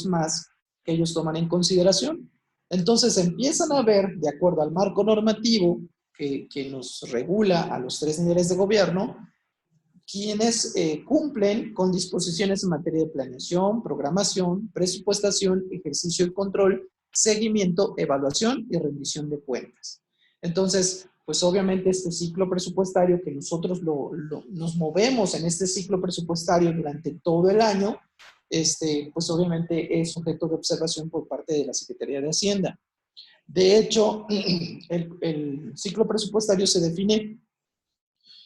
más que ellos toman en consideración. Entonces empiezan a ver, de acuerdo al marco normativo que nos regula a los 3 niveles de gobierno, quienes cumplen con disposiciones en materia de planeación, programación, presupuestación, ejercicio y control, seguimiento, evaluación y rendición de cuentas. Entonces, pues obviamente este ciclo presupuestario que nosotros nos movemos en este ciclo presupuestario durante todo el año, pues obviamente es objeto de observación por parte de la Secretaría de Hacienda. De hecho, el ciclo presupuestario se define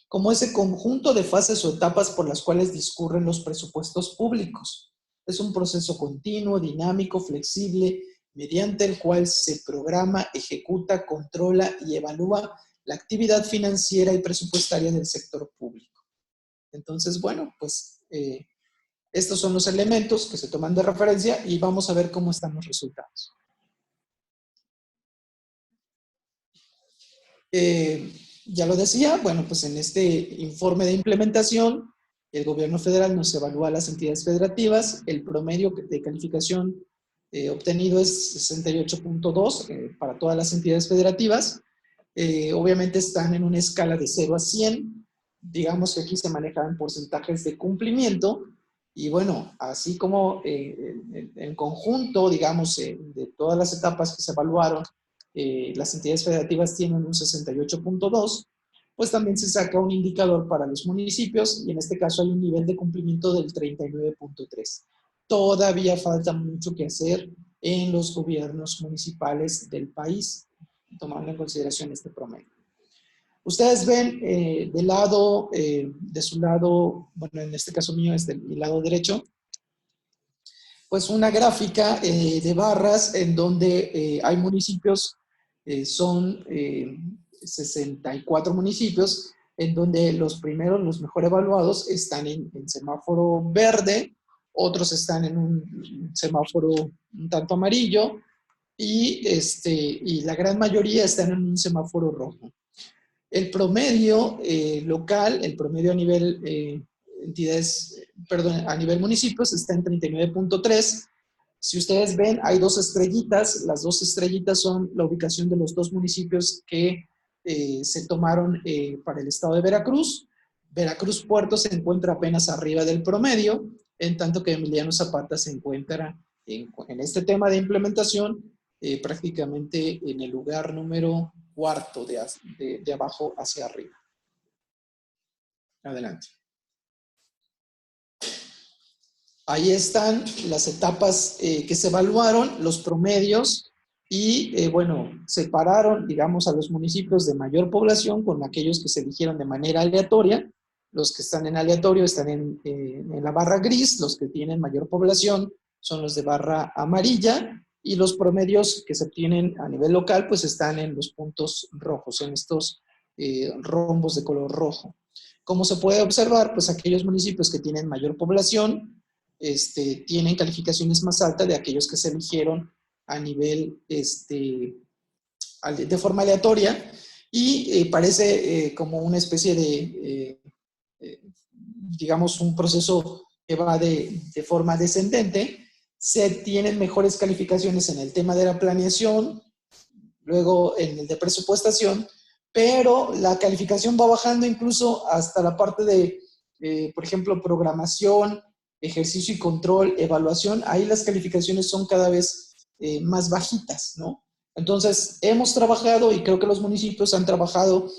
como ese conjunto de fases o etapas por las cuales discurren los presupuestos públicos. Es un proceso continuo, dinámico, flexible, mediante el cual se programa, ejecuta, controla y evalúa la actividad financiera y presupuestaria del sector público. Entonces, bueno, pues estos son los elementos que se toman de referencia y vamos a ver cómo están los resultados. Ya lo decía, bueno, pues en este informe de implementación, el gobierno federal nos evalúa a las entidades federativas, el promedio de calificación obtenido es 68.2 para todas las entidades federativas. Obviamente están en una escala de 0 a 100, digamos que aquí se manejan porcentajes de cumplimiento, y bueno, así como en conjunto, digamos, de todas las etapas que se evaluaron, las entidades federativas tienen un 68.2, pues también se saca un indicador para los municipios y en este caso hay un nivel de cumplimiento del 39.3. Todavía falta mucho que hacer en los gobiernos municipales del país, tomando en consideración este promedio. Ustedes ven del lado, de su lado, bueno, en este caso mío es del lado derecho, pues una gráfica de barras en donde hay municipios, son 64 municipios, en donde los primeros, los mejor evaluados, están en semáforo verde, otros están en un semáforo un tanto amarillo, y la gran mayoría están en un semáforo rojo. El promedio local, el promedio a nivel entidades, perdón, a nivel municipios está en 39.3. Si ustedes ven, hay 2 estrellitas. Las 2 estrellitas son la ubicación de los 2 municipios que se tomaron para el estado de Veracruz. Veracruz Puerto se encuentra apenas arriba del promedio, en tanto que Emiliano Zapata se encuentra en este tema de implementación prácticamente en el lugar número 4 de abajo hacia arriba. Adelante. Ahí están las etapas que se evaluaron, los promedios, y bueno, separaron, digamos, a los municipios de mayor población con aquellos que se eligieron de manera aleatoria. Los que están en aleatorio están en la barra gris, los que tienen mayor población son los de barra amarilla, y los promedios que se obtienen a nivel local pues están en los puntos rojos, en estos rombos de color rojo. Como se puede observar, pues aquellos municipios que tienen mayor población tienen calificaciones más altas de aquellos que se eligieron a nivel de forma aleatoria, y parece como una especie de digamos un proceso que va de forma descendente. Se tienen mejores calificaciones en el tema de la planeación, luego en el de presupuestación, pero la calificación va bajando incluso hasta la parte de, por ejemplo, programación, ejercicio y control, evaluación. Ahí las calificaciones son cada vez más bajitas, ¿no? Entonces, hemos trabajado, y creo que los municipios han trabajado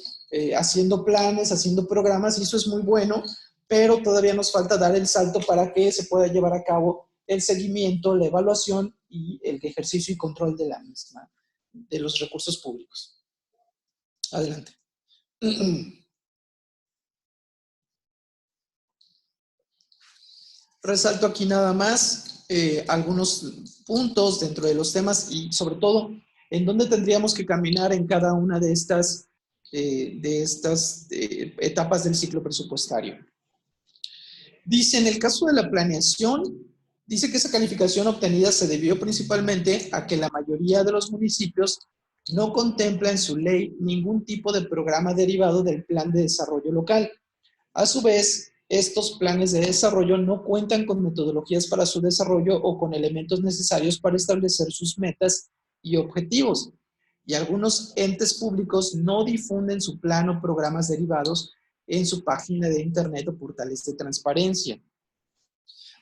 haciendo planes, haciendo programas, y eso es muy bueno, pero todavía nos falta dar el salto para que se pueda llevar a cabo el seguimiento, la evaluación y el ejercicio y control de la misma, de los recursos públicos. Adelante. Resalto aquí nada más algunos puntos dentro de los temas y sobre todo en dónde tendríamos que caminar en cada una de estas etapas del ciclo presupuestario. Dice, en el caso de la planeación, dice que esa calificación obtenida se debió principalmente a que la mayoría de los municipios no contempla en su ley ningún tipo de programa derivado del plan de desarrollo local. A su vez, estos planes de desarrollo no cuentan con metodologías para su desarrollo o con elementos necesarios para establecer sus metas y objetivos. Y algunos entes públicos no difunden su plan o programas derivados en su página de internet o portales de transparencia.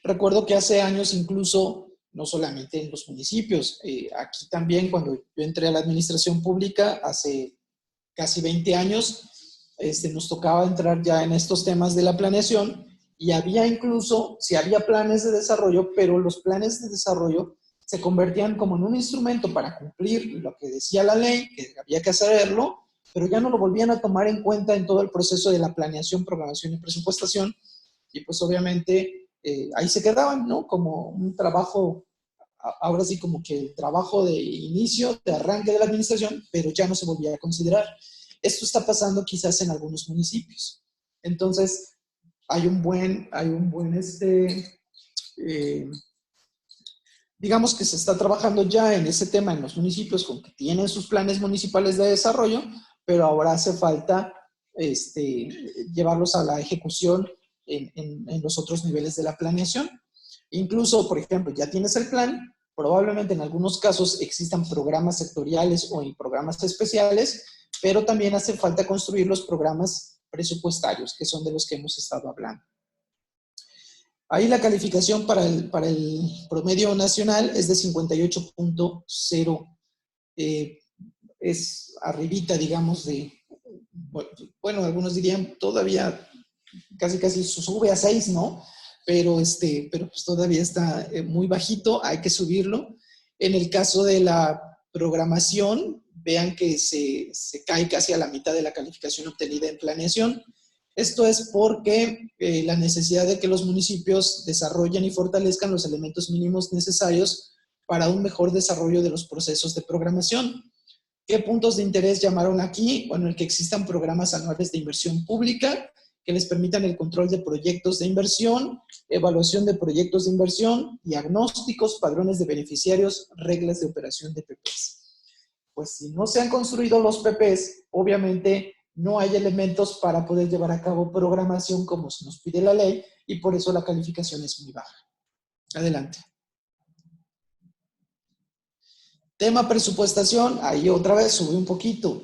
Recuerdo que hace años incluso, no solamente en los municipios, aquí también cuando yo entré a la administración pública hace casi 20 años, nos tocaba entrar ya en estos temas de la planeación y había incluso, sí había planes de desarrollo, pero los planes de desarrollo se convertían como en un instrumento para cumplir lo que decía la ley, que había que hacerlo, pero ya no lo volvían a tomar en cuenta en todo el proceso de la planeación, programación y presupuestación, y pues obviamente ahí se quedaban, ¿no? Como un trabajo, ahora sí como que el trabajo de inicio, de arranque de la administración, pero ya no se volvía a considerar. Esto está pasando quizás en algunos municipios. Entonces, hay un buen digamos que se está trabajando ya en ese tema en los municipios con que tienen sus planes municipales de desarrollo, pero ahora hace falta llevarlos a la ejecución en los otros niveles de la planeación. Incluso, por ejemplo, ya tienes el plan, probablemente en algunos casos existan programas sectoriales o en programas especiales, pero también hace falta construir los programas presupuestarios, que son de los que hemos estado hablando. Ahí la calificación para el promedio nacional es de 58.0. Es arribita, digamos, bueno, algunos dirían todavía casi sube a 6, ¿no? Pero pues todavía está muy bajito, hay que subirlo. En el caso de la programación, vean que se cae casi a la mitad de la calificación obtenida en planeación. Esto es porque la necesidad de que los municipios desarrollen y fortalezcan los elementos mínimos necesarios para un mejor desarrollo de los procesos de programación. ¿Qué puntos de interés llamaron aquí? Bueno, el que existan programas anuales de inversión pública que les permitan el control de proyectos de inversión, evaluación de proyectos de inversión, diagnósticos, padrones de beneficiarios, reglas de operación de PPs. Pues si no se han construido los PPs, obviamente no hay elementos para poder llevar a cabo programación como se nos pide la ley y por eso la calificación es muy baja. Adelante. Tema presupuestación, ahí otra vez sube un poquito.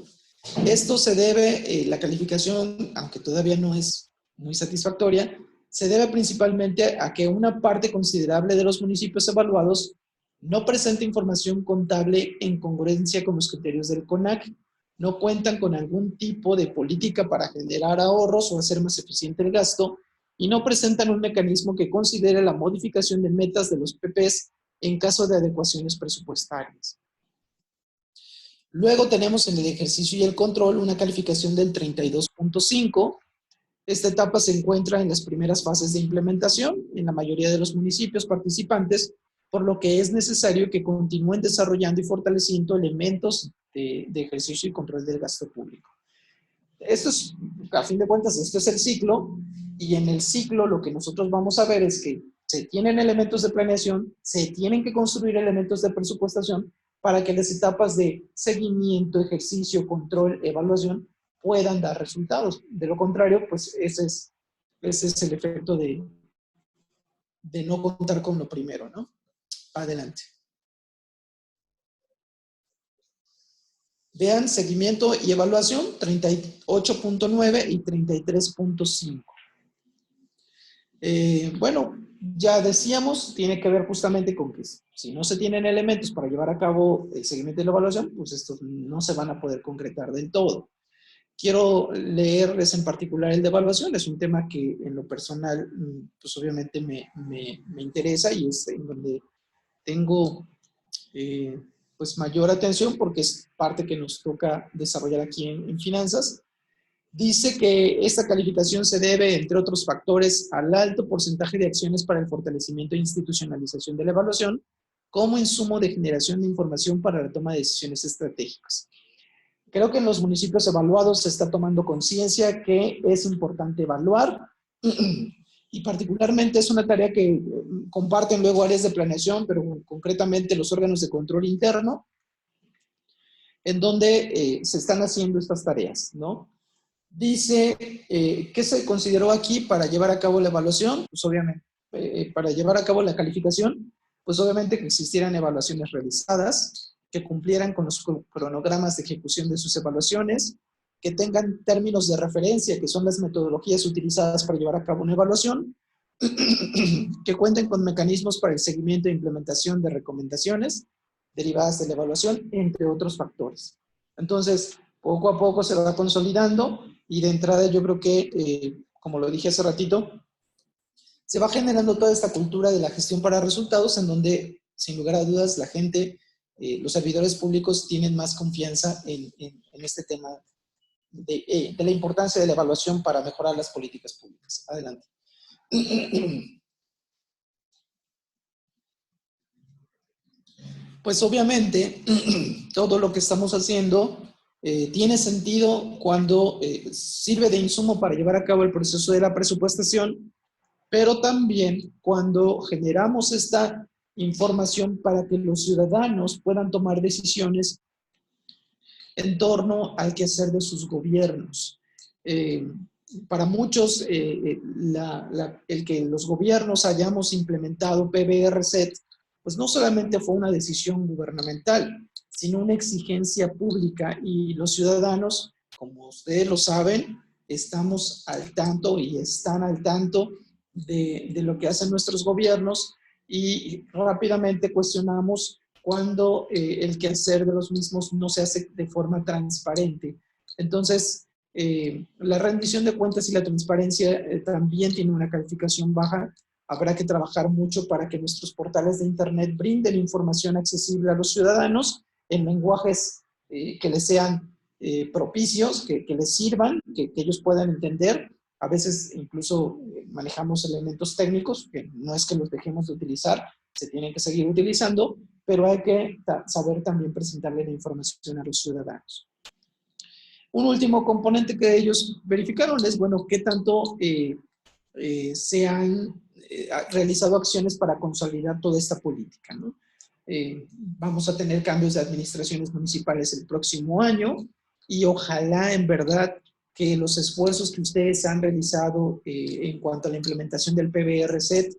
Esto se debe, la calificación, aunque todavía no es muy satisfactoria, se debe principalmente a que una parte considerable de los municipios evaluados no presenta información contable en congruencia con los criterios del CONAC, no cuentan con algún tipo de política para generar ahorros o hacer más eficiente el gasto y no presentan un mecanismo que considere la modificación de metas de los PPs en caso de adecuaciones presupuestarias. Luego tenemos en el ejercicio y el control una calificación del 32.5. Esta etapa se encuentra en las primeras fases de implementación en la mayoría de los municipios participantes, por lo que es necesario que continúen desarrollando y fortaleciendo elementos de ejercicio y control del gasto público. Esto es, a fin de cuentas, esto es el ciclo, y en el ciclo lo que nosotros vamos a ver es que se tienen elementos de planeación, se tienen que construir elementos de presupuestación para que las etapas de seguimiento, ejercicio, control, evaluación puedan dar resultados. De lo contrario, pues ese es el efecto de no contar con lo primero, ¿no? Adelante. Vean, seguimiento y evaluación, 38.9 y 33.5. Bueno, ya decíamos, tiene que ver justamente con que si no se tienen elementos para llevar a cabo el seguimiento y la evaluación, pues estos no se van a poder concretar del todo. Quiero leerles en particular el de evaluación, es un tema que en lo personal, pues obviamente me interesa y es en donde tengo pues mayor atención porque es parte que nos toca desarrollar aquí en finanzas. Dice que esta calificación se debe, entre otros factores, al alto porcentaje de acciones para el fortalecimiento e institucionalización de la evaluación como insumo de generación de información para la toma de decisiones estratégicas. Creo que en los municipios evaluados se está tomando conciencia que es importante evaluar y particularmente es una tarea que comparten luego áreas de planeación, pero concretamente los órganos de control interno, en donde se están haciendo estas tareas, ¿no? Dice, ¿qué se consideró aquí para llevar a cabo la evaluación? Pues obviamente, para llevar a cabo la calificación, pues obviamente que existieran evaluaciones realizadas, que cumplieran con los cronogramas de ejecución de sus evaluaciones, que tengan términos de referencia, que son las metodologías utilizadas para llevar a cabo una evaluación, que cuenten con mecanismos para el seguimiento e implementación de recomendaciones derivadas de la evaluación, entre otros factores. Entonces, poco a poco se va consolidando y de entrada yo creo que, como lo dije hace ratito, se va generando toda esta cultura de la gestión para resultados en donde, sin lugar a dudas, la gente, los servidores públicos tienen más confianza en este tema de la importancia de la evaluación para mejorar las políticas públicas. Adelante. Pues obviamente todo lo que estamos haciendo tiene sentido cuando sirve de insumo para llevar a cabo el proceso de la presupuestación, pero también cuando generamos esta información para que los ciudadanos puedan tomar decisiones en torno al quehacer de sus gobiernos. Eh, para muchos, el que los gobiernos hayamos implementado PBRZ, pues no solamente fue una decisión gubernamental, sino una exigencia pública y los ciudadanos, como ustedes lo saben, estamos al tanto y están al tanto de lo que hacen nuestros gobiernos y rápidamente cuestionamos cuando el quehacer de los mismos no se hace de forma transparente. Entonces, la rendición de cuentas y la transparencia también tiene una calificación baja. Habrá que trabajar mucho para que nuestros portales de Internet brinden información accesible a los ciudadanos en lenguajes que les sean propicios, que les sirvan, que ellos puedan entender. A veces incluso manejamos elementos técnicos que no es que los dejemos de utilizar, se tienen que seguir utilizando, pero hay que saber también presentarle la información a los ciudadanos. Un último componente que ellos verificaron es, bueno, qué tanto se han realizado acciones para consolidar toda esta política, ¿no? Vamos a tener cambios de administraciones municipales el próximo año y ojalá en verdad que los esfuerzos que ustedes han realizado en cuanto a la implementación del PBRZ,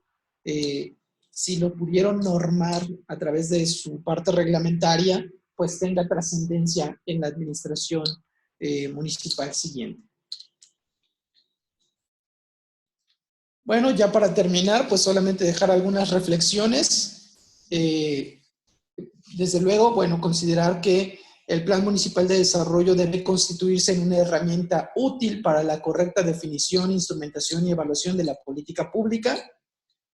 si lo pudieron normar a través de su parte reglamentaria, pues tenga trascendencia en la administración municipal siguiente. Bueno, ya para terminar, pues solamente dejar algunas reflexiones. Desde luego, bueno, considerar que el Plan Municipal de Desarrollo debe constituirse en una herramienta útil para la correcta definición, instrumentación y evaluación de la política pública,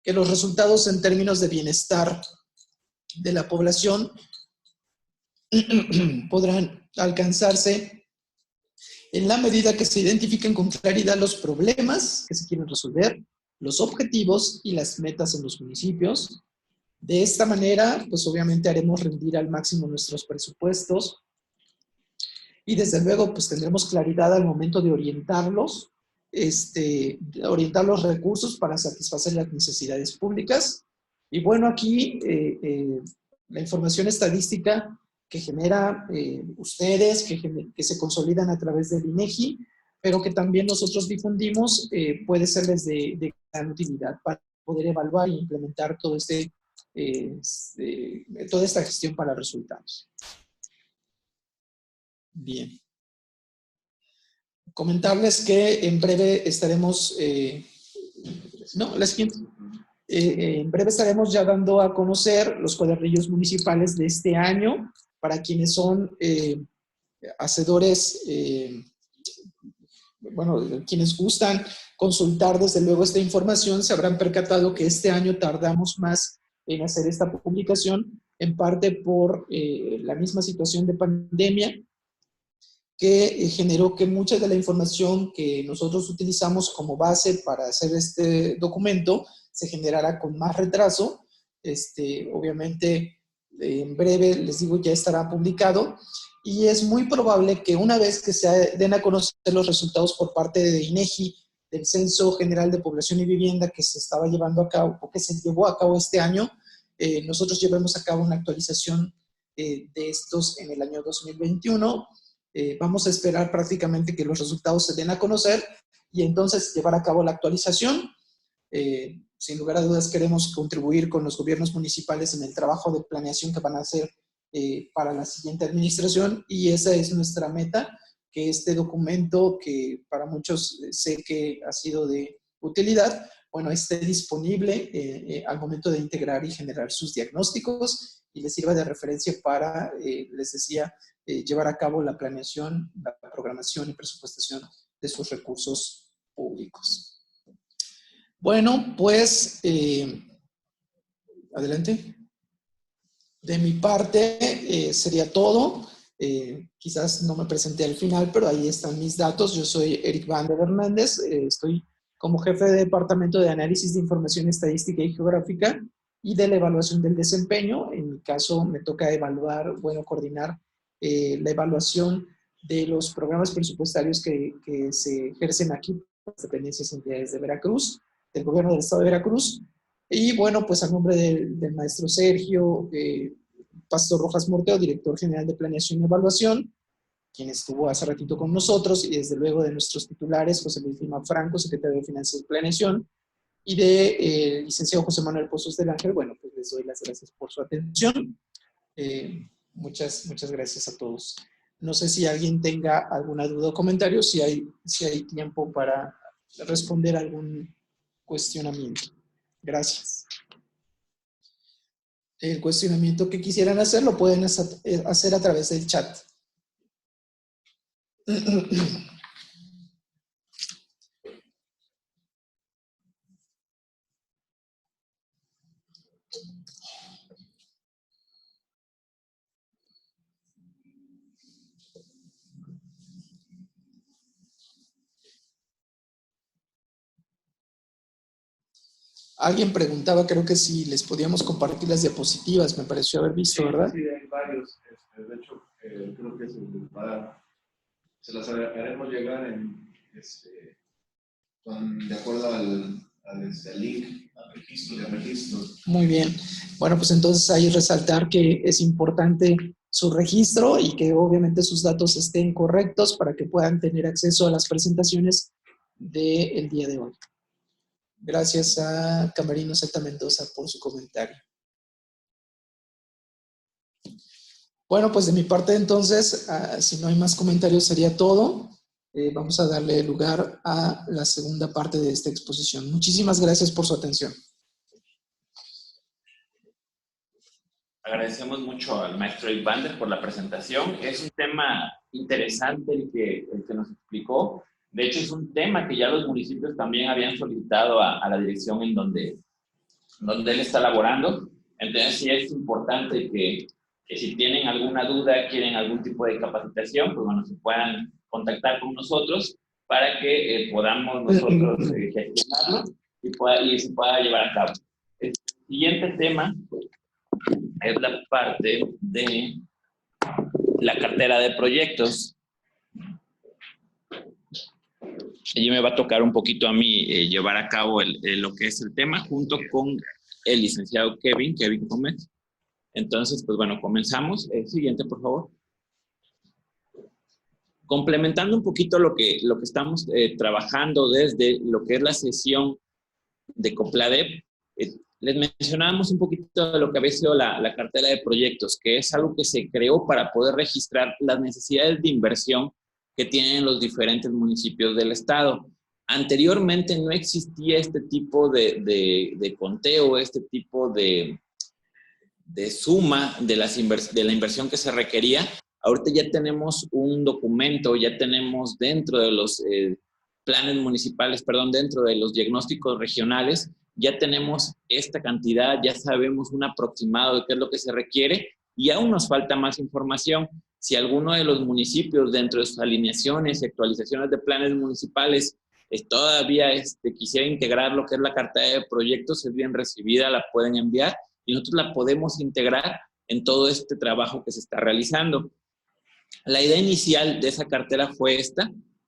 que los resultados en términos de bienestar de la población podrán alcanzarse en la medida que se identifiquen con claridad los problemas que se quieren resolver, los objetivos y las metas en los municipios. De esta manera, pues obviamente haremos rendir al máximo nuestros presupuestos y desde luego pues tendremos claridad al momento de orientarlos, orientar los recursos para satisfacer las necesidades públicas. Y bueno, aquí la información estadística que genera ustedes, que se consolidan a través del INEGI, pero que también nosotros difundimos, puede serles de gran utilidad para poder evaluar e implementar todo toda esta gestión para resultados. Bien. Comentarles que en breve estaremos, la siguiente. En breve estaremos ya dando a conocer los cuadernillos municipales de este año para quienes son hacedores, bueno, quienes gustan consultar desde luego esta información, se habrán percatado que este año tardamos más en hacer esta publicación, en parte por la misma situación de pandemia, que generó que mucha de la información que nosotros utilizamos como base para hacer este documento se generara con más retraso. Obviamente, en breve, les digo, ya estará publicado y es muy probable que una vez que se den a conocer los resultados por parte de INEGI, del Censo General de Población y Vivienda que se estaba llevando a cabo, o que se llevó a cabo este año, nosotros llevemos a cabo una actualización de estos en el año 2021 Vamos a esperar prácticamente que los resultados se den a conocer y entonces llevar a cabo la actualización. Sin lugar a dudas queremos contribuir con los gobiernos municipales en el trabajo de planeación que van a hacer para la siguiente administración, y esa es nuestra meta, que este documento, que para muchos sé que ha sido de utilidad, bueno, esté disponible al momento de integrar y generar sus diagnósticos y les sirva de referencia para, les decía, llevar a cabo la planeación, la programación y presupuestación de sus recursos públicos. Bueno, pues, adelante. De mi parte sería todo. Quizás no me presenté al final, pero ahí están mis datos. Yo soy Eric Vander Hernández, estoy como jefe de Departamento de Análisis de Información Estadística y Geográfica y de la Evaluación del Desempeño. En mi caso me toca evaluar, bueno, coordinar la evaluación de los programas presupuestarios que se ejercen aquí por las dependencias y entidades de Veracruz, del gobierno del estado de Veracruz. Y bueno, pues a nombre del maestro Sergio Pastor Rojas Morteo, director general de Planeación y Evaluación, quien estuvo hace ratito con nosotros, y desde luego de nuestros titulares, José Luis Lima Franco, secretario de Finanzas y Planeación, y de licenciado José Manuel Pozos del Ángel. Bueno, pues les doy las gracias por su atención. Muchas gracias a todos. No sé si alguien tenga alguna duda o comentario, si hay tiempo para responder algún cuestionamiento. Gracias. El cuestionamiento que quisieran hacer lo pueden hacer a través del chat. Alguien preguntaba, creo que si les podíamos compartir las diapositivas, me pareció haber visto, ¿verdad? Sí, hay varios. De hecho, creo que se las haremos llegar de acuerdo al link, al registro. Muy bien. Bueno, pues entonces ahí resaltar que es importante su registro y que obviamente sus datos estén correctos para que puedan tener acceso a las presentaciones del día de hoy. Gracias a Camarino Z Mendoza por su comentario. Bueno, pues de mi parte entonces, si no hay más comentarios sería todo. Vamos a darle lugar a la segunda parte de esta exposición. Muchísimas gracias por su atención. Agradecemos mucho al maestro Eric Vander por la presentación. Es un tema interesante el que nos explicó. De hecho, es un tema que ya los municipios también habían solicitado a la dirección en donde él está laborando. Entonces, sí es importante que si tienen alguna duda, quieren algún tipo de capacitación, pues bueno, se puedan contactar con nosotros para que podamos nosotros gestionarlo y se pueda llevar a cabo. El siguiente tema es la parte de la cartera de proyectos. Allí me va a tocar un poquito a mí llevar a cabo lo que es el tema junto con el licenciado Kevin Gómez. Entonces, pues bueno, comenzamos. Siguiente, por favor. Complementando un poquito lo que estamos trabajando desde lo que es la sesión de COPLADEP, les mencionábamos un poquito de lo que había sido la cartera de proyectos, que es algo que se creó para poder registrar las necesidades de inversión que tienen los diferentes municipios del estado. Anteriormente no existía este tipo de conteo, este tipo de suma de la inversión que se requería. Ahorita ya tenemos un documento, ya tenemos dentro de los planes municipales, dentro de los diagnósticos regionales, ya tenemos esta cantidad, ya sabemos un aproximado de qué es lo que se requiere y aún nos falta más información. Si alguno de los municipios dentro de sus alineaciones y actualizaciones de planes municipales todavía quisiera integrar lo que es la cartera de proyectos, es bien recibida, la pueden enviar y nosotros la podemos integrar en todo este trabajo que se está realizando. La idea inicial de esa cartera fue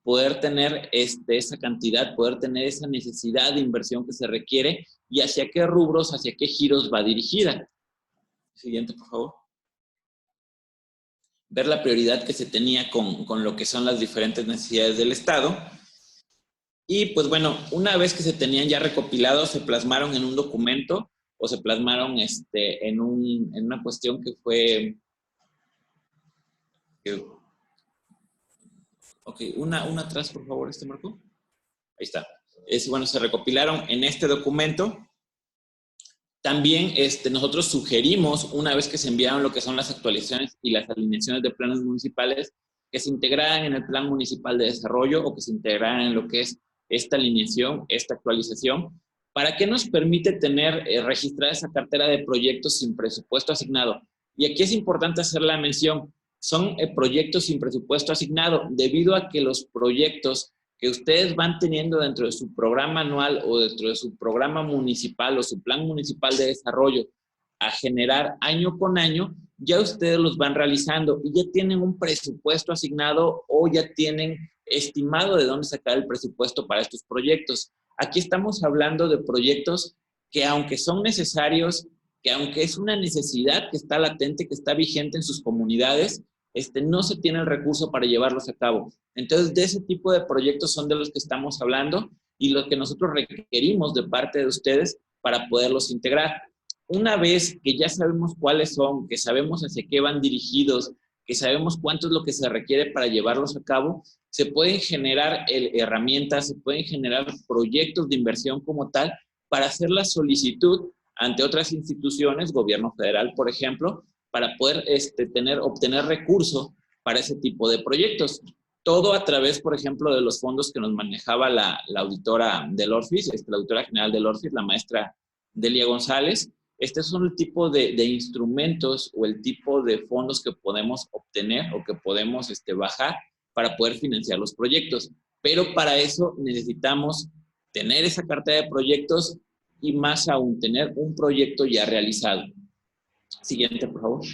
poder tener esa cantidad, poder tener esa necesidad de inversión que se requiere y hacia qué rubros, hacia qué giros va dirigida. Siguiente, por favor. ver la prioridad que se tenía con lo que son las diferentes necesidades del Estado. Y pues bueno, una vez que se tenían ya recopilados, se plasmaron en un documento o se plasmaron en una cuestión que fue... Ok, una atrás, por favor, Marco. Ahí está. Bueno, se recopilaron en este documento. También nosotros sugerimos, una vez que se enviaron lo que son las actualizaciones y las alineaciones de planes municipales, que se integraran en el Plan Municipal de Desarrollo o que se integraran en lo que es esta alineación, esta actualización, para que nos permite tener registrada esa cartera de proyectos sin presupuesto asignado. Y aquí es importante hacer la mención, son proyectos sin presupuesto asignado, debido a que los proyectos que ustedes van teniendo dentro de su programa anual o dentro de su programa municipal o su plan municipal de desarrollo a generar año con año, ya ustedes los van realizando y ya tienen un presupuesto asignado o ya tienen estimado de dónde sacar el presupuesto para estos proyectos. Aquí estamos hablando de proyectos que aunque son necesarios, que aunque es una necesidad que está latente, que está vigente en sus comunidades, no se tiene el recurso para llevarlos a cabo. Entonces, de ese tipo de proyectos son de los que estamos hablando y los que nosotros requerimos de parte de ustedes para poderlos integrar. Una vez que ya sabemos cuáles son, que sabemos hacia qué van dirigidos, que sabemos cuánto es lo que se requiere para llevarlos a cabo, se pueden generar herramientas, se pueden generar proyectos de inversión como tal para hacer la solicitud ante otras instituciones, gobierno federal, por ejemplo, para poder obtener recursos para ese tipo de proyectos. Todo a través, por ejemplo, de los fondos que nos manejaba la auditora del ORFIS, la auditora general del ORFIS, la maestra Delia González. Son el tipo de instrumentos o el tipo de fondos que podemos obtener o que podemos bajar para poder financiar los proyectos. Pero para eso necesitamos tener esa cartera de proyectos y más aún tener un proyecto ya realizado. Siguiente, por favor.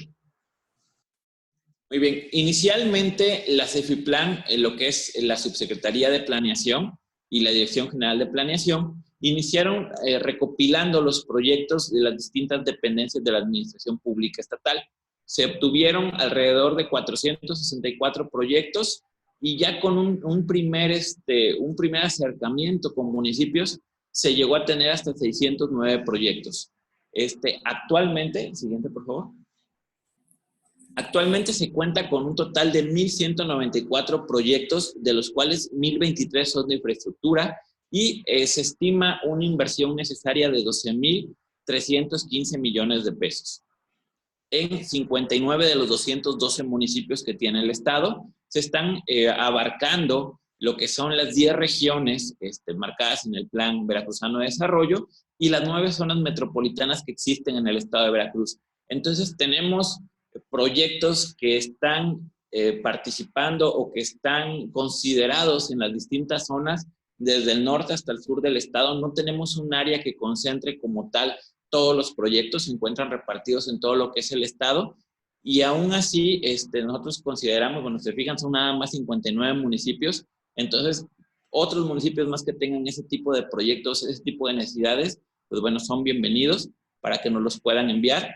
Muy bien. Inicialmente, la CEFIPLAN, lo que es la Subsecretaría de Planeación y la Dirección General de Planeación, iniciaron recopilando los proyectos de las distintas dependencias de la Administración Pública Estatal. Se obtuvieron alrededor de 464 proyectos y ya con un primer acercamiento con municipios se llegó a tener hasta 609 proyectos. Actualmente, siguiente por favor. Actualmente se cuenta con un total de 1,194 proyectos, de los cuales 1,023 son de infraestructura y se estima una inversión necesaria de 12,315 millones de pesos. En 59 de los 212 municipios que tiene el Estado, se están abarcando lo que son las 10 regiones marcadas en el Plan Veracruzano de Desarrollo y las 9 zonas metropolitanas que existen en el Estado de Veracruz. Entonces, tenemos proyectos que están participando o que están considerados en las distintas zonas, desde el norte hasta el sur del Estado. No tenemos un área que concentre como tal todos los proyectos, se encuentran repartidos en todo lo que es el Estado. Y aún así, nosotros consideramos, bueno, se fijan, son nada más 59 municipios. Entonces, otros municipios más que tengan ese tipo de proyectos, ese tipo de necesidades, pues bueno, son bienvenidos para que nos los puedan enviar.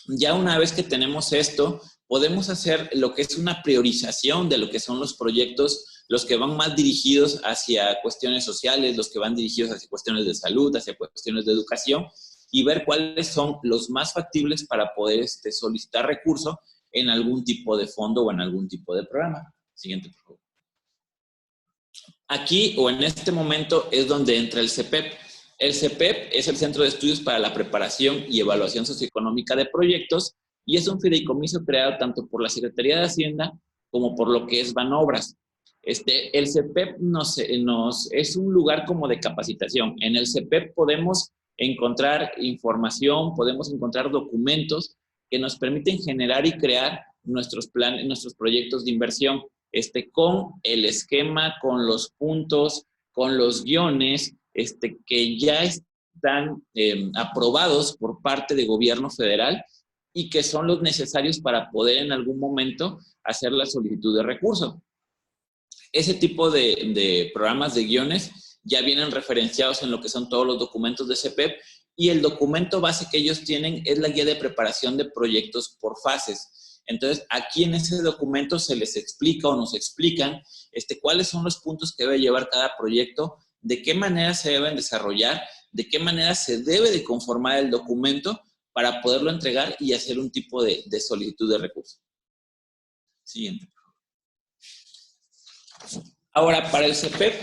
Ya una vez que tenemos esto, podemos hacer lo que es una priorización de lo que son los proyectos, los que van más dirigidos hacia cuestiones sociales, los que van dirigidos hacia cuestiones de salud, hacia cuestiones de educación, y ver cuáles son los más factibles para poder solicitar recursos en algún tipo de fondo o en algún tipo de programa. Siguiente, por favor. Aquí o en este momento es donde entra el CEPEP. El CEPEP es el Centro de Estudios para la Preparación y Evaluación Socioeconómica de Proyectos y es un fideicomiso creado tanto por la Secretaría de Hacienda como por lo que es Banobras. El CEPEP es un lugar como de capacitación. En el CEPEP podemos encontrar información, podemos encontrar documentos que nos permiten generar y crear nuestros planes, nuestros proyectos de inversión, con el esquema, con los puntos, con los guiones, que ya están aprobados por parte de gobierno federal y que son los necesarios para poder en algún momento hacer la solicitud de recurso. Ese tipo de programas de guiones ya vienen referenciados en lo que son todos los documentos de CEPEP y el documento base que ellos tienen es la guía de preparación de proyectos por fases. Entonces, aquí en ese documento se les explica o nos explican cuáles son los puntos que debe llevar cada proyecto, de qué manera se deben desarrollar, de qué manera se debe de conformar el documento para poderlo entregar y hacer un tipo de solicitud de recurso. Siguiente. Ahora, para el CPEP,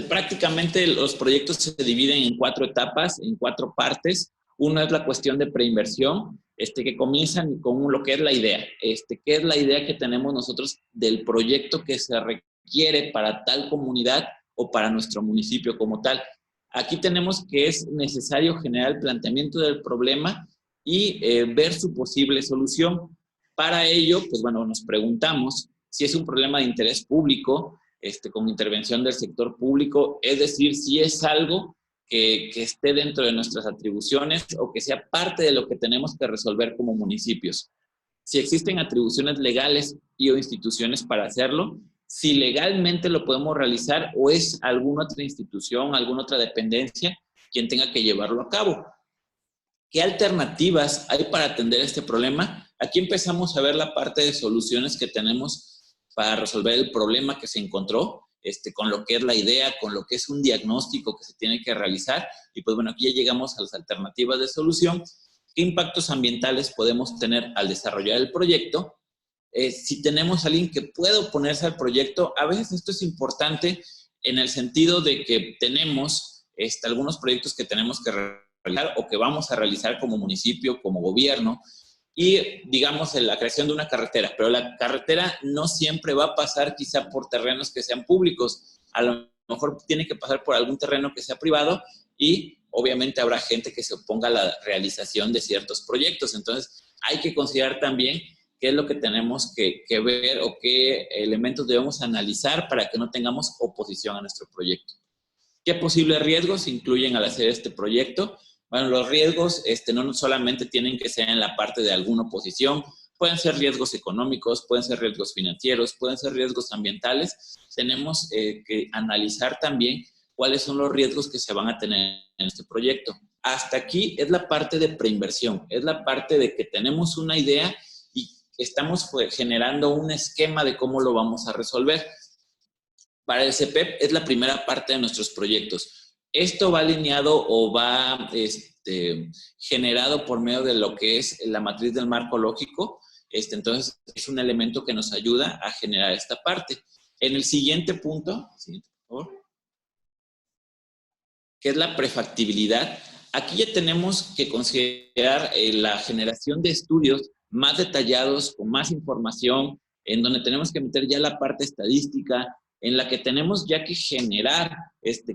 prácticamente los proyectos se dividen en 4 etapas, en 4 partes. Una es la cuestión de preinversión, que comienzan con lo que es la idea. ¿Qué es la idea que tenemos nosotros del proyecto que se requiere para tal comunidad o para nuestro municipio como tal? Aquí tenemos que es necesario generar el planteamiento del problema y ver su posible solución. Para ello, pues bueno, nos preguntamos si es un problema de interés público, con intervención del sector público, es decir, si es algo que esté dentro de nuestras atribuciones o que sea parte de lo que tenemos que resolver como municipios. Si existen atribuciones legales y o instituciones para hacerlo, si legalmente lo podemos realizar o es alguna otra institución, alguna otra dependencia quien tenga que llevarlo a cabo. ¿Qué alternativas hay para atender este problema? Aquí empezamos a ver la parte de soluciones que tenemos para resolver el problema que se encontró, con lo que es la idea, con lo que es un diagnóstico que se tiene que realizar. Y pues bueno, aquí ya llegamos a las alternativas de solución. ¿Qué impactos ambientales podemos tener al desarrollar el proyecto? Si tenemos a alguien que pueda oponerse al proyecto, a veces esto es importante en el sentido de que tenemos algunos proyectos que tenemos que realizar o que vamos a realizar como municipio, como gobierno, y digamos la creación de una carretera, pero la carretera no siempre va a pasar quizá por terrenos que sean públicos, a lo mejor tiene que pasar por algún terreno que sea privado y obviamente habrá gente que se oponga a la realización de ciertos proyectos. Entonces hay que considerar también qué es lo que tenemos que ver o qué elementos debemos analizar para que no tengamos oposición a nuestro proyecto. ¿Qué posibles riesgos incluyen al hacer este proyecto? Bueno, los riesgos no solamente tienen que ser en la parte de alguna oposición, pueden ser riesgos económicos, pueden ser riesgos financieros, pueden ser riesgos ambientales. Tenemos que analizar también cuáles son los riesgos que se van a tener en este proyecto. Hasta aquí es la parte de preinversión, es la parte de que tenemos una idea y estamos generando un esquema de cómo lo vamos a resolver. Para el CPEP es la primera parte de nuestros proyectos. Esto va alineado o va generado por medio de lo que es la matriz del marco lógico. Entonces, es un elemento que nos ayuda a generar esta parte. En el siguiente punto, siguiente, por favor, que es la prefactibilidad. Aquí ya tenemos que considerar la generación de estudios más detallados, con más información, en donde tenemos que meter ya la parte estadística, en la que tenemos ya que generar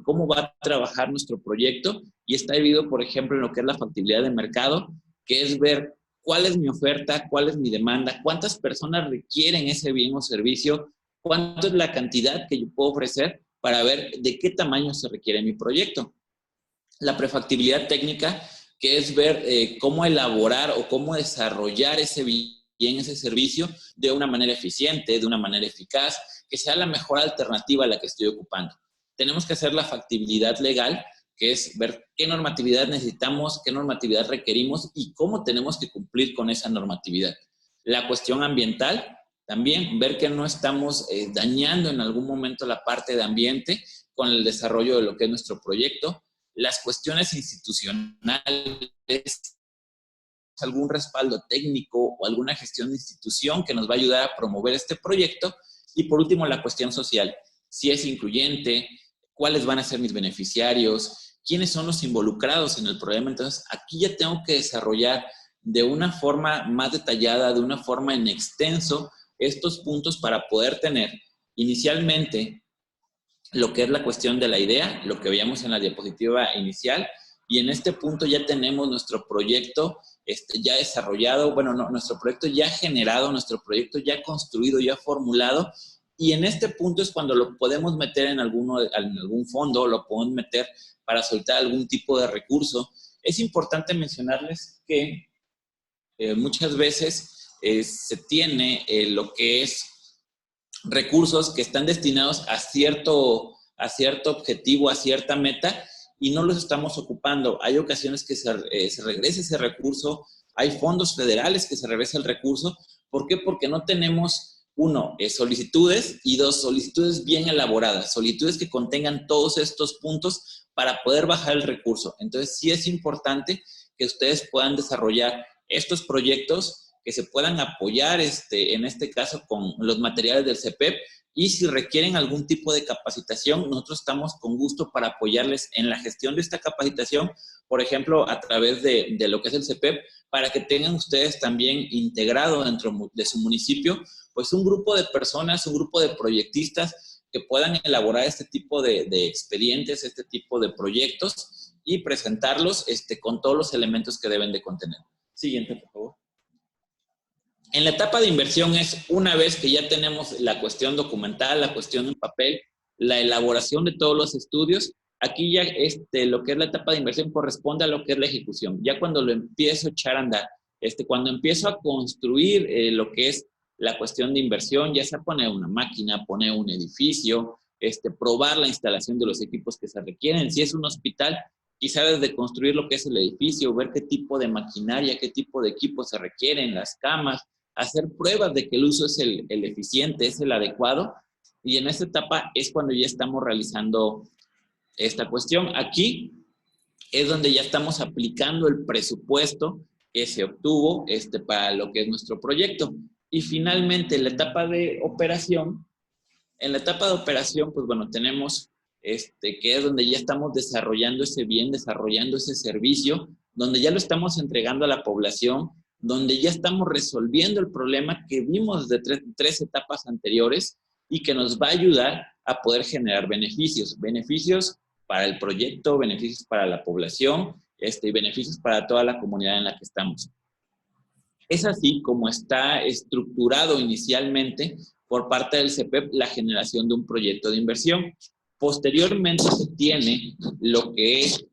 cómo va a trabajar nuestro proyecto, y está dividido, por ejemplo, en lo que es la factibilidad de mercado, que es ver cuál es mi oferta, cuál es mi demanda, cuántas personas requieren ese bien o servicio, cuánto es la cantidad que yo puedo ofrecer para ver de qué tamaño se requiere mi proyecto. La prefactibilidad técnica, que es ver cómo elaborar o cómo desarrollar ese bien, ese servicio de una manera eficiente, de una manera eficaz, que sea la mejor alternativa a la que estoy ocupando. Tenemos que hacer la factibilidad legal, que es ver qué normatividad necesitamos, qué normatividad requerimos y cómo tenemos que cumplir con esa normatividad. La cuestión ambiental, también ver que no estamos dañando en algún momento la parte de ambiente con el desarrollo de lo que es nuestro proyecto. Las cuestiones institucionales, algún respaldo técnico o alguna gestión de institución que nos va a ayudar a promover este proyecto. Y por último, la cuestión social, si es incluyente, cuáles van a ser mis beneficiarios, quiénes son los involucrados en el problema. Entonces, aquí ya tengo que desarrollar de una forma más detallada, de una forma en extenso, estos puntos para poder tener inicialmente lo que es la cuestión de la idea, lo que veíamos en la diapositiva inicial, y en este punto ya tenemos nuestro proyecto ya desarrollado, bueno, no, nuestro proyecto ya generado, nuestro proyecto ya construido, ya formulado, y en este punto es cuando lo podemos meter en algún fondo, lo podemos meter para soltar algún tipo de recurso. Es importante mencionarles que muchas veces se tiene lo que es recursos que están destinados a cierto objetivo, a cierta meta, y no los estamos ocupando. Hay ocasiones que se regresa ese recurso, hay fondos federales que se regresa el recurso, ¿Por qué? Porque no tenemos, uno, solicitudes, y dos, solicitudes bien elaboradas, solicitudes que contengan todos estos puntos para poder bajar el recurso. Entonces, sí es importante que ustedes puedan desarrollar estos proyectos, que se puedan apoyar, en este caso, con los materiales del CEPEP, y si requieren algún tipo de capacitación, nosotros estamos con gusto para apoyarles en la gestión de esta capacitación, por ejemplo, a través de lo que es el CEPEP, para que tengan ustedes también integrado dentro de su municipio, pues un grupo de personas, un grupo de proyectistas que puedan elaborar este tipo de expedientes, este tipo de proyectos y presentarlos con todos los elementos que deben de contener. Siguiente, por favor. En la etapa de inversión es una vez que ya tenemos la cuestión documental, la cuestión en papel, la elaboración de todos los estudios. Aquí ya lo que es la etapa de inversión corresponde a lo que es la ejecución. Ya cuando lo empiezo a echar a andar, cuando empiezo a construir lo que es la cuestión de inversión, ya sea poner una máquina, poner un edificio, probar la instalación de los equipos que se requieren. Si es un hospital, quizá desde construir lo que es el edificio, ver qué tipo de maquinaria, qué tipo de equipos se requieren, las camas, hacer pruebas de que el uso es el eficiente, es el adecuado. Y en esta etapa es cuando ya estamos realizando esta cuestión. Aquí es donde ya estamos aplicando el presupuesto que se obtuvo para lo que es nuestro proyecto. Y finalmente, en la etapa de operación, pues bueno, tenemos que es donde ya estamos desarrollando ese bien, desarrollando ese servicio, donde ya lo estamos entregando a la población, donde ya estamos resolviendo el problema que vimos de tres etapas anteriores y que nos va a ayudar a poder generar beneficios para el proyecto, beneficios para la población, y beneficios para toda la comunidad en la que estamos. Es así como está estructurado inicialmente por parte del CEPEP la generación de un proyecto de inversión. Posteriormente se tiene lo que es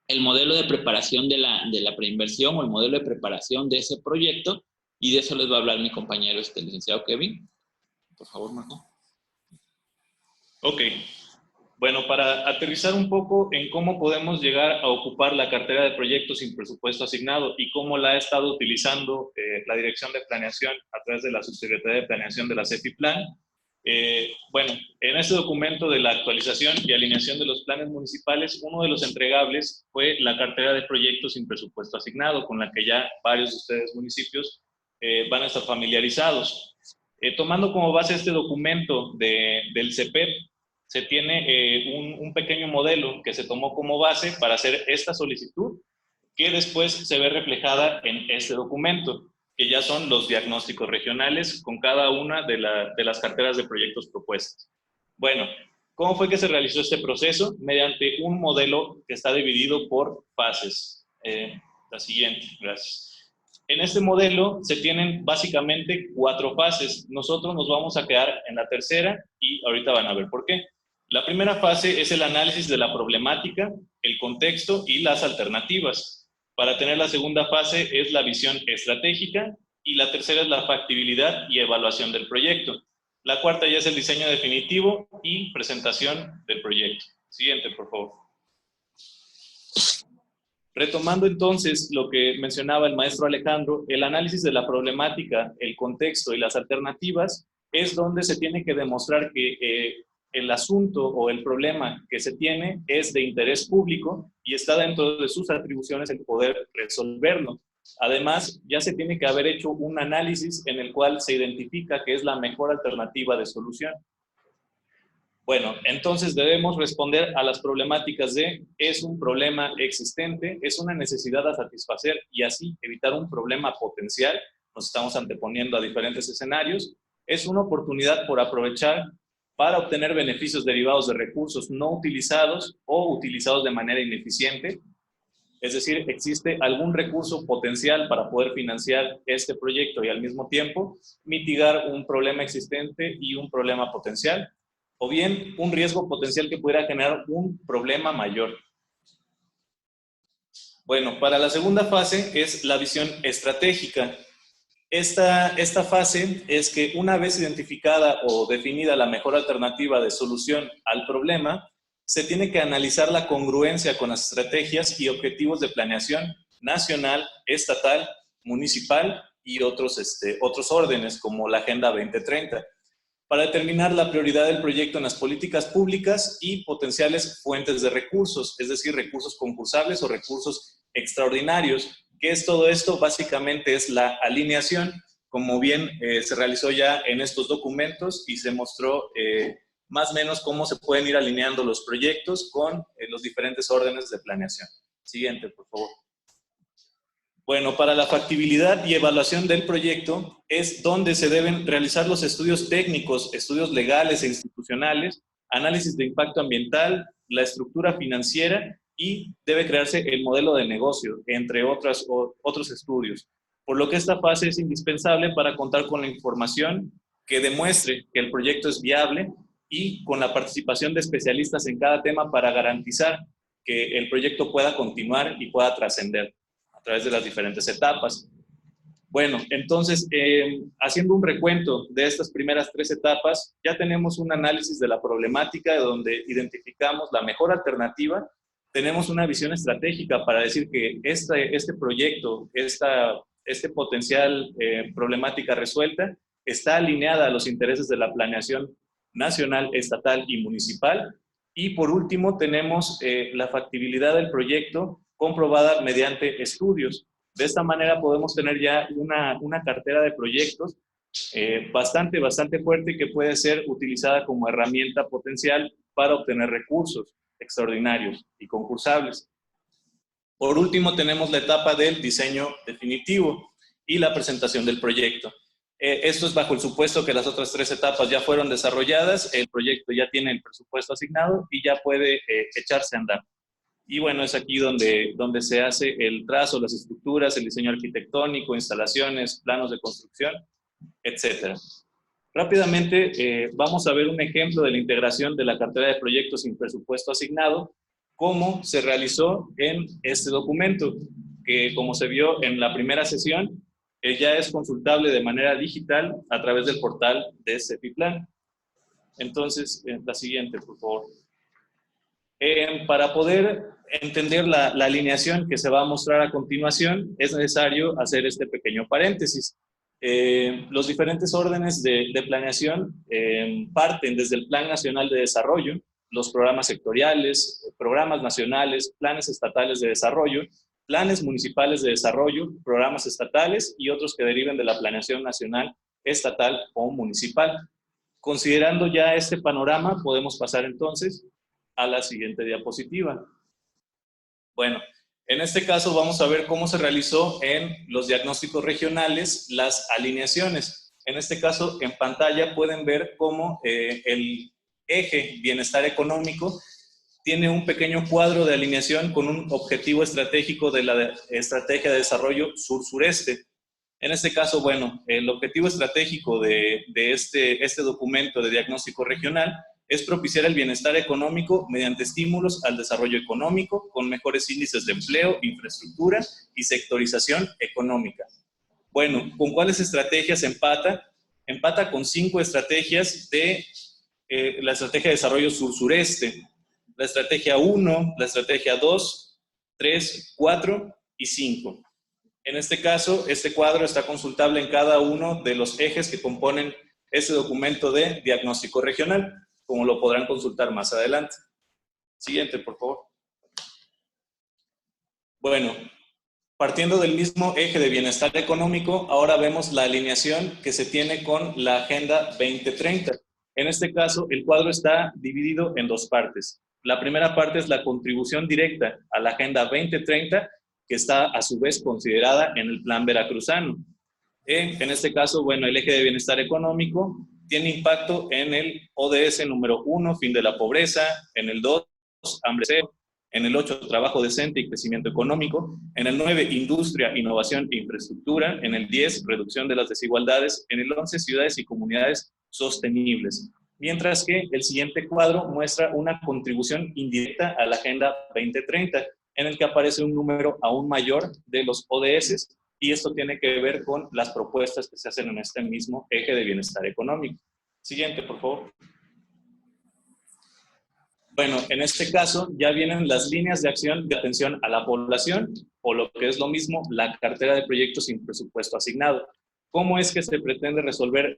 el modelo de preparación de la preinversión o el modelo de preparación de ese proyecto, y de eso les va a hablar mi compañero, el licenciado Kevin. Por favor, Marco. Ok. Bueno, para aterrizar un poco en cómo podemos llegar a ocupar la cartera de proyectos sin presupuesto asignado y cómo la ha estado utilizando la Dirección de Planeación a través de la Subsecretaría de Planeación de la CEFIPLAN. Bueno, en este documento de la actualización y alineación de los planes municipales, uno de los entregables fue la cartera de proyectos sin presupuesto asignado, con la que ya varios de ustedes municipios van a estar familiarizados. Tomando como base este documento del CEPEP, se tiene un pequeño modelo que se tomó como base para hacer esta solicitud, que después se ve reflejada en este documento, que ya son los diagnósticos regionales con cada una de las carteras de proyectos propuestas. Bueno, ¿cómo fue que se realizó este proceso? Mediante un modelo que está dividido por fases. La siguiente, gracias. En este modelo se tienen básicamente 4 fases. Nosotros nos vamos a quedar en la tercera y ahorita van a ver por qué. La primera fase es el análisis de la problemática, el contexto y las alternativas. Para tener la segunda fase es la visión estratégica y la tercera es la factibilidad y evaluación del proyecto. La cuarta ya es el diseño definitivo y presentación del proyecto. Siguiente, por favor. Retomando entonces lo que mencionaba el maestro Alejandro, el análisis de la problemática, el contexto y las alternativas es donde se tiene que demostrar que el asunto o el problema que se tiene es de interés público y está dentro de sus atribuciones el poder resolverlo. Además, ya se tiene que haber hecho un análisis en el cual se identifica que es la mejor alternativa de solución. Bueno, entonces debemos responder a las problemáticas de ¿es un problema existente? ¿Es una necesidad a satisfacer? Y así evitar un problema potencial. Nos estamos anteponiendo a diferentes escenarios. ¿Es una oportunidad por aprovechar para obtener beneficios derivados de recursos no utilizados o utilizados de manera ineficiente? Es decir, ¿existe algún recurso potencial para poder financiar este proyecto y al mismo tiempo mitigar un problema existente y un problema potencial? O bien un riesgo potencial que pudiera generar un problema mayor. Bueno, para la segunda fase es la visión estratégica. Esta fase es que una vez identificada o definida la mejor alternativa de solución al problema, se tiene que analizar la congruencia con las estrategias y objetivos de planeación nacional, estatal, municipal y otros órdenes, como la Agenda 2030, para determinar la prioridad del proyecto en las políticas públicas y potenciales fuentes de recursos, es decir, recursos concursables o recursos extraordinarios. ¿Qué es todo esto? Básicamente es la alineación, como bien se realizó ya en estos documentos y se mostró más o menos cómo se pueden ir alineando los proyectos con los diferentes órdenes de planeación. Siguiente, por favor. Bueno, para la factibilidad y evaluación del proyecto es donde se deben realizar los estudios técnicos, estudios legales e institucionales, análisis de impacto ambiental, la estructura financiera y debe crearse el modelo de negocio, entre otros estudios. Por lo que esta fase es indispensable para contar con la información que demuestre que el proyecto es viable y con la participación de especialistas en cada tema para garantizar que el proyecto pueda continuar y pueda trascender a través de las diferentes etapas. Bueno, entonces, haciendo un recuento de estas primeras 3 etapas, ya tenemos un análisis de la problemática donde identificamos la mejor alternativa, tenemos una visión estratégica para decir que este proyecto, este potencial problemática resuelta, está alineada a los intereses de la planeación nacional, estatal y municipal. Y por último, tenemos la factibilidad del proyecto comprobada mediante estudios. De esta manera podemos tener ya una cartera de proyectos bastante fuerte que puede ser utilizada como herramienta potencial para obtener recursos extraordinarios y concursables. Por último, tenemos la etapa del diseño definitivo y la presentación del proyecto. Esto es bajo el supuesto que las otras 3 etapas ya fueron desarrolladas, el proyecto ya tiene el presupuesto asignado y ya puede echarse a andar. Y bueno, es aquí donde se hace el trazo, las estructuras, el diseño arquitectónico, instalaciones, planos de construcción, etc. Rápidamente vamos a ver un ejemplo de la integración de la cartera de proyectos sin presupuesto asignado, cómo se realizó en este documento, que como se vio en la primera sesión, ya es consultable de manera digital a través del portal de Cepiplan. Entonces, la siguiente, por favor. Para poder entender la alineación que se va a mostrar a continuación, es necesario hacer este pequeño paréntesis. Los diferentes órdenes de planeación parten desde el Plan Nacional de Desarrollo, los programas sectoriales, programas nacionales, planes estatales de desarrollo, planes municipales de desarrollo, programas estatales y otros que deriven de la planeación nacional, estatal o municipal. Considerando ya este panorama, podemos pasar entonces a la siguiente diapositiva. Bueno, en este caso vamos a ver cómo se realizó en los diagnósticos regionales las alineaciones. En este caso, en pantalla pueden ver cómo el eje bienestar económico tiene un pequeño cuadro de alineación con un objetivo estratégico de la Estrategia de Desarrollo Sur-Sureste. En este caso, bueno, el objetivo estratégico de este documento de diagnóstico regional es propiciar el bienestar económico mediante estímulos al desarrollo económico con mejores índices de empleo, infraestructura y sectorización económica. Bueno, ¿con cuáles estrategias empata? Empata con 5 estrategias de la Estrategia de Desarrollo Sur-Sureste. La estrategia 1, la estrategia 2, 3, 4 y 5. En este caso, este cuadro está consultable en cada uno de los ejes que componen este documento de diagnóstico regional, como lo podrán consultar más adelante. Siguiente, por favor. Bueno, partiendo del mismo eje de bienestar económico, ahora vemos la alineación que se tiene con la Agenda 2030. En este caso, el cuadro está dividido en 2 partes. La primera parte es la contribución directa a la Agenda 2030, que está a su vez considerada en el Plan Veracruzano. En este caso, bueno, el eje de bienestar económico tiene impacto en el ODS número 1, fin de la pobreza, en el 2, hambre cero, en el 8, trabajo decente y crecimiento económico, en el 9, industria, innovación e infraestructura, en el 10, reducción de las desigualdades, en el 11, ciudades y comunidades sostenibles. Mientras que el siguiente cuadro muestra una contribución indirecta a la Agenda 2030, en el que aparece un número aún mayor de los ODS, y esto tiene que ver con las propuestas que se hacen en este mismo eje de bienestar económico. Siguiente, por favor. Bueno, en este caso ya vienen las líneas de acción de atención a la población, o lo que es lo mismo, la cartera de proyectos sin presupuesto asignado. ¿Cómo es que se pretende resolver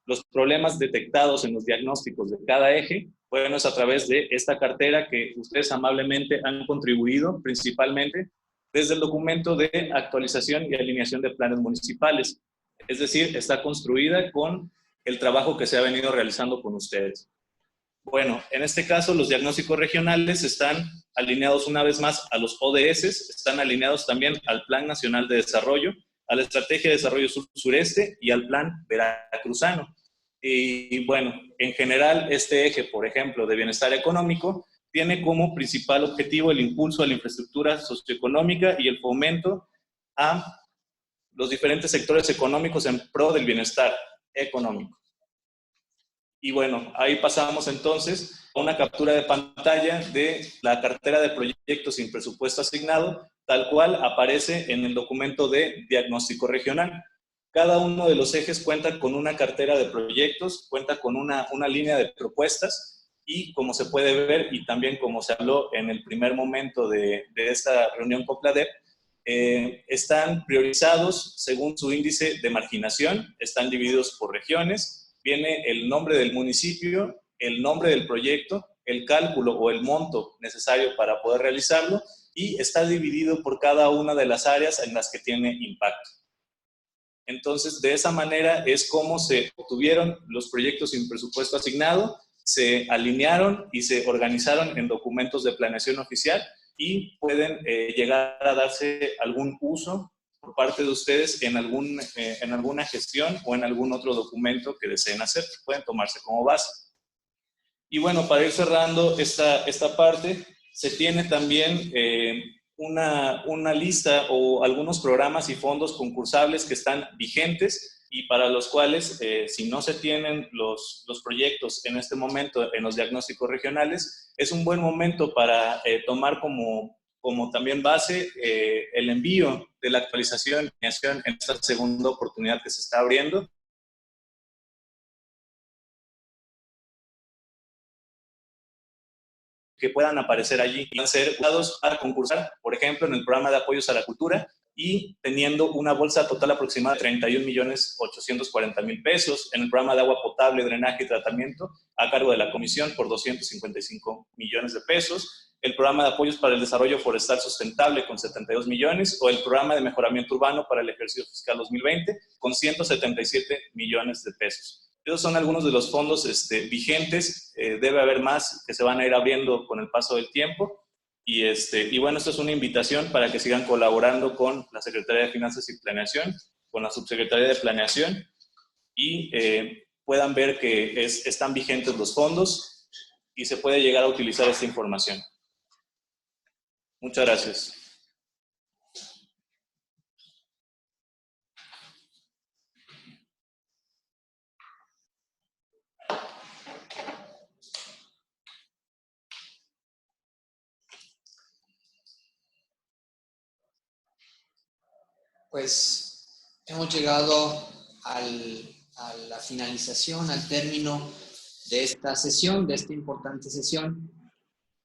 los problemas detectados en los diagnósticos de cada eje? Bueno, es a través de esta cartera que ustedes amablemente han contribuido principalmente desde el documento de actualización y alineación de planes municipales. Es decir, está construida con el trabajo que se ha venido realizando con ustedes. Bueno, en este caso los diagnósticos regionales están alineados una vez más a los ODS, están alineados también al Plan Nacional de Desarrollo, a la Estrategia de Desarrollo Sur-Sureste y al Plan Veracruzano. Y bueno, en general este eje, por ejemplo, de bienestar económico, tiene como principal objetivo el impulso a la infraestructura socioeconómica y el fomento a los diferentes sectores económicos en pro del bienestar económico. Y bueno, ahí pasamos entonces a una captura de pantalla de la cartera de proyectos sin presupuesto asignado, tal cual aparece en el documento de diagnóstico regional. Cada uno de los ejes cuenta con una cartera de proyectos, cuenta con una línea de propuestas y como se puede ver y también como se habló en el primer momento de esta reunión COPLADEP, están priorizados según su índice de marginación, están divididos por regiones. Viene el nombre del municipio, el nombre del proyecto, el cálculo o el monto necesario para poder realizarlo y está dividido por cada una de las áreas en las que tiene impacto. Entonces, de esa manera es como se obtuvieron los proyectos sin presupuesto asignado, se alinearon y se organizaron en documentos de planeación oficial y pueden llegar a darse algún uso por parte de ustedes en alguna gestión o en algún otro documento que deseen hacer, que pueden tomarse como base. Y bueno, para ir cerrando esta parte, se tiene también una lista o algunos programas y fondos concursables que están vigentes y para los cuales, si no se tienen los proyectos en este momento en los diagnósticos regionales, es un buen momento para tomar como también base el envío de la actualización y alineación en esta segunda oportunidad que se está abriendo. Que puedan aparecer allí y van a ser usados para concursar, por ejemplo, en el programa de apoyos a la cultura y teniendo una bolsa total aproximada de 31.840.000 pesos, en el programa de agua potable, drenaje y tratamiento a cargo de la comisión por 255 millones de pesos, el programa de apoyos para el desarrollo forestal sustentable con 72 millones o el programa de mejoramiento urbano para el ejercicio fiscal 2020 con 177 millones de pesos. Esos son algunos de los fondos vigentes, debe haber más que se van a ir abriendo con el paso del tiempo y bueno, esto es una invitación para que sigan colaborando con la Secretaría de Finanzas y Planeación, con la Subsecretaría de Planeación y puedan ver que están vigentes los fondos y se puede llegar a utilizar esta información. Muchas gracias. Pues hemos llegado a la finalización, al término de esta sesión, de esta importante sesión.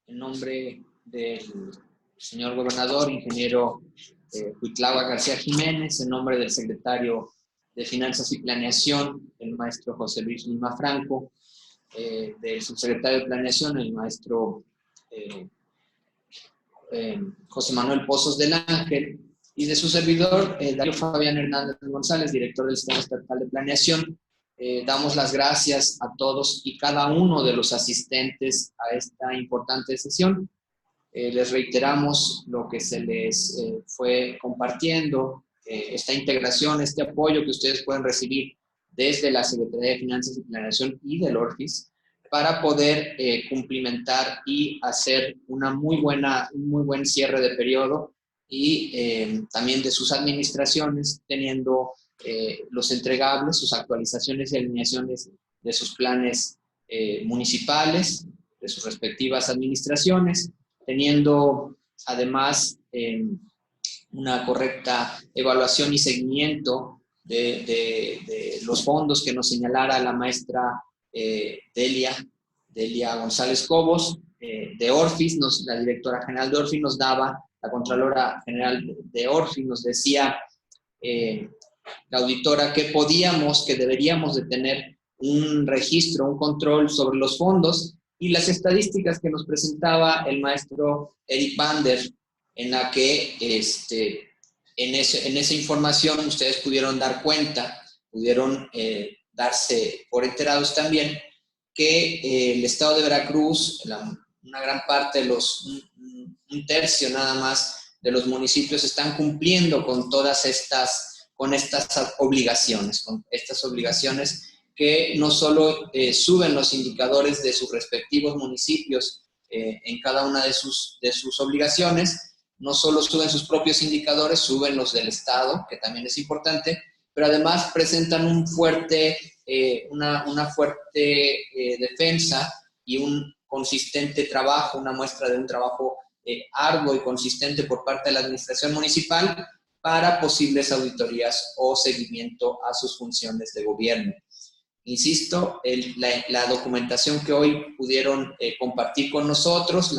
En nombre del señor gobernador, ingeniero Cuitlahua García Jiménez, en nombre del secretario de Finanzas y Planeación, el maestro José Luis Lima Franco, del subsecretario de Planeación, el maestro José Manuel Pozos del Ángel, y de su servidor, Darío Fabián Hernández González, director del Sistema Estatal de Planeación. Damos las gracias a todos y cada uno de los asistentes a esta importante sesión. Les reiteramos lo que se les fue compartiendo, esta integración, este apoyo que ustedes pueden recibir desde la Secretaría de Finanzas y Planeación y del ORFIS para poder cumplimentar y hacer un muy buen cierre de periodo y también de sus administraciones, teniendo los entregables, sus actualizaciones y alineaciones de sus planes municipales, de sus respectivas administraciones, teniendo además una correcta evaluación y seguimiento de los fondos que nos señalara la maestra Delia Delia González Cobos, de Orfis, la directora general de Orfis nos daba, la Contralora General de Orfis nos decía, la auditora, que deberíamos de tener un registro, un control sobre los fondos, y las estadísticas que nos presentaba el maestro Eric Bander, en la que en esa información ustedes pudieron dar cuenta, pudieron darse por enterados también, que el estado de Veracruz, una gran parte de un tercio nada más de los municipios están cumpliendo con todas estas obligaciones, que no solo suben los indicadores de sus respectivos municipios en cada una de sus obligaciones, no solo suben sus propios indicadores, suben los del Estado, que también es importante, pero además presentan una fuerte defensa y un consistente trabajo, una muestra de un trabajo arduo y consistente por parte de la administración municipal para posibles auditorías o seguimiento a sus funciones de gobierno. Insisto, la documentación que hoy pudieron compartir con nosotros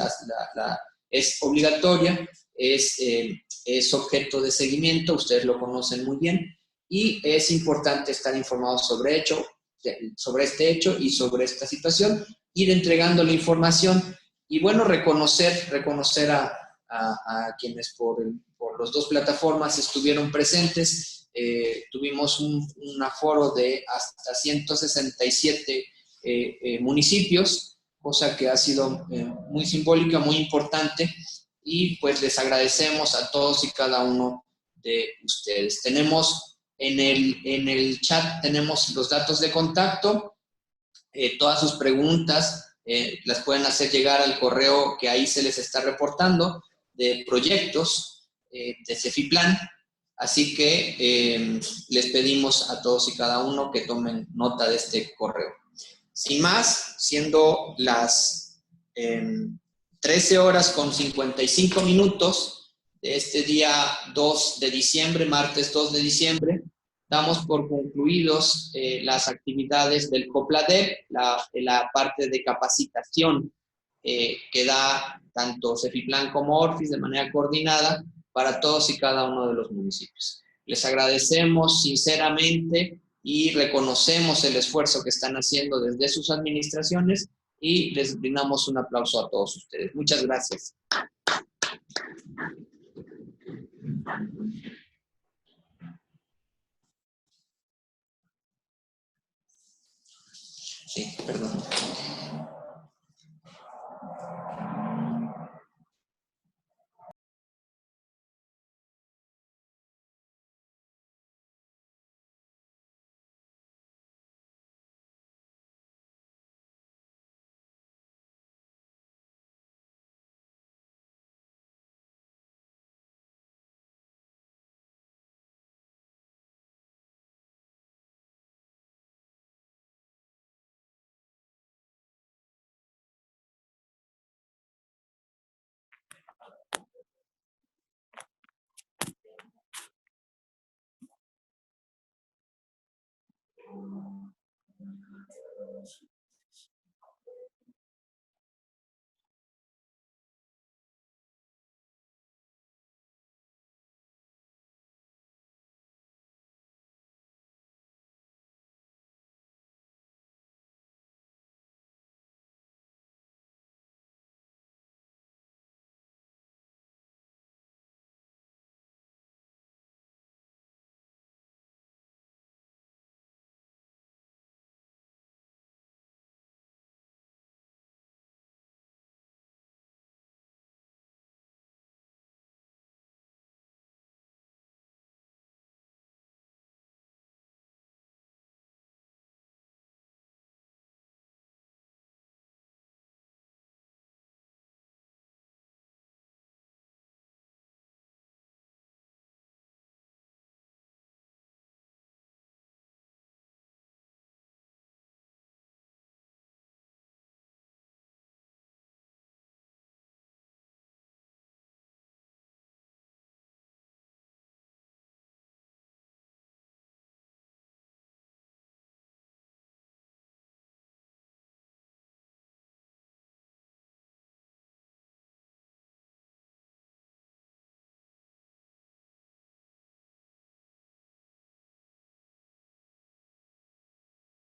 es obligatoria, es objeto de seguimiento, ustedes lo conocen muy bien, y es importante estar informados sobre este hecho y sobre esta situación, ir entregando la información y, bueno, reconocer a quienes por las dos plataformas estuvieron presentes. Tuvimos un aforo de hasta 167 municipios, cosa que ha sido muy simbólica, muy importante, y pues les agradecemos a todos y cada uno de ustedes. Tenemos en el chat, tenemos los datos de contacto, todas sus preguntas las pueden hacer llegar al correo que ahí se les está reportando, de proyectos de Cefiplan. Así que les pedimos a todos y cada uno que tomen nota de este correo. Sin más, siendo las 13 horas con 55 minutos de este día 2 de diciembre, martes 2 de diciembre, damos por concluidos las actividades del COPLADEP, la parte de capacitación que da tanto Cefiplan como Orfis de manera coordinada para todos y cada uno de los municipios. Les agradecemos sinceramente y reconocemos el esfuerzo que están haciendo desde sus administraciones y les brindamos un aplauso a todos ustedes. Muchas gracias. Sí, perdón.